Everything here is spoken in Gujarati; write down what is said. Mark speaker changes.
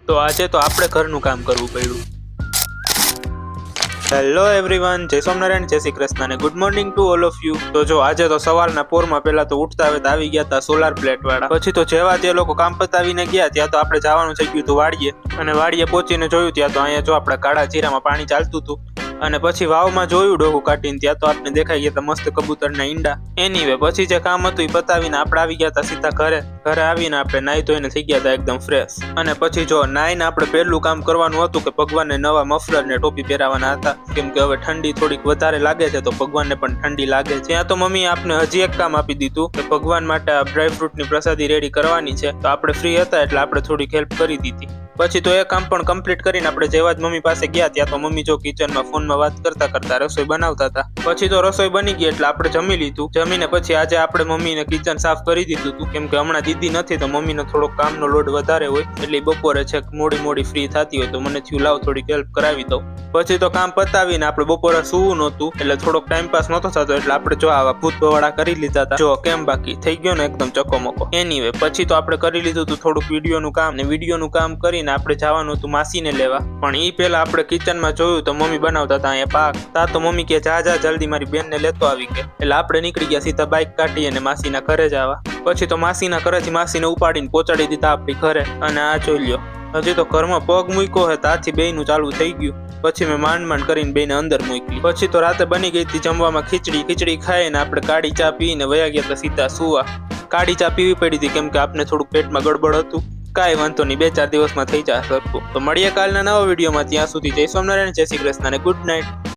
Speaker 1: તો આજે તો આપણે ઘરનું કામ કરવું પડ્યું. હેલો એવરીવન, જય સોમનારાયણ, જય શ્રી કૃષ્ણ અને good morning to all of you. તો જો આજે તો સવારના પોરમાં પહેલા તો ઉઠતા હવે આવી ગયા હતા સોલાર પ્લેટ વાળા. પછી તો જેવા તે લોકો કામ પતાવીને ગયા ત્યાં તો આપણે જવાનું થઈ ગયું હતું વાડીએ. અને વાડીએ પહોંચીને જોયું ત્યાં તો અહીંયા જો આપણા કાળા જીરામાં પાણી ચાલતું હતું. અને પછી વાવમાં જોયું ડોકું કાઢીને ત્યાં તો આપણે દેખાઈ ગયા હતા મસ્ત કબૂતરના ઈંડા. એનીવે પછી જે કામ હતું એ પતાવીને આપણે આવી ગયા હતા સીધા ઘરે. ઘરે આવીને આપણે નાહી ધોઈને થઈ ગયા હતા એકદમ ફ્રેશ. અને પછી જો નાહીને આપણે પહેલું કામ કરવાનું હતું કે ભગવાનને નવા મફલર ને ટોપી પહેરાવવાના હતા. કેમ કે હવે ઠંડી થોડીક વધારે લાગે છે તો ભગવાનને પણ ઠંડી લાગે છે. ત્યાં તો મમ્મીએ આપણે હજી એક કામ આપી દીધું કે ભગવાન માટે આ ડ્રાયફ્રૂટની પ્રસાદી રેડી કરવાની છે. તો આપણે ફ્રી હતા એટલે આપણે થોડીક હેલ્પ કરી દીધી. પછી તો એ કામ પણ કમ્પ્લીટ કરીને આપણે જેવા જ મમ્મી પાસે ગયા ત્યાં તો મમ્મી જો કિચનમાં ફોનમાં વાત કરતા કરતા રસોઈ બનાવતા હતા. પછી તો રસોઈ બની ગઈ એટલે આપણે જમી લીધું. જમીને પછી આજે આપણે મમ્મીને કિચન સાફ કરી દીધું હતું. કેમ કે હમણાં દીદી નથી તો મમ્મીને થોડોક કામનો લોડ વધારે હોય એટલે બપોરે છેક મોડી ફ્રી થતી હોય તો મને થયું લાવ થોડીક હેલ્પ કરાવી દઉં. પછી તો કામ પતાવીને આપણે બપોરે સૂવું નહોતું એટલે થોડોક ટાઈમ પાસ નહોતો થતો એટલે આપણે જો આવા ભૂત ભવાડા કરી લીધા હતા. જો કેમ બાકી થઈ ગયો ને એકદમ ચકોમકો. એનીવે પછી તો આપણે કરી લીધું હતું થોડુંક વિડીયોનું કામ. ને વિડીયોનું કામ કરીને આપણે જવાનું હતું માસીને લેવા. પણ એ પહેલા આપણે કિચનમાં જોયું તો મમ્મી બનાવતા હતા અહીંયા પાક. તા તો મમ્મી કે જા જલ્દી મારી બેનને લેતો આવી કે. એટલે આપણે નીકળી ગયા સીધા બાઇક કાઢી અને માસીના ઘરે જવા. પછી તો માસીના ઘરેથી માસીને ઉપાડીને પહોંચાડી દીધા આપણી ઘરે. અને આ જોઈ લ્યો હજી તો ઘરમાં પગ મૂક્યો હે ત્યાંથી બેયનું ચાલુ થઈ ગયું. પછી મેં માંડ કરીને બેને અંદર મૂકી. પછી તો રાતે બની ગઈ હતી જમવામાં ખીચડી ખાઈને આપણે કાળી ચા પીને વયા ગયા હતા સીધા સુવા. કાળી ચા પીવી પડી હતી કેમ કે આપણે થોડુંક પેટમાં ગડબડ હતું. કાંઈ વાંધો નહીં, 2-4 દિવસમાં થઈ જાય સરખું. તો મળીએ કાલના નવા વિડીયોમાં. ત્યાં સુધી જય સોમનારાયણ, જય શ્રી કૃષ્ણ અને ગુડ નાઇટ.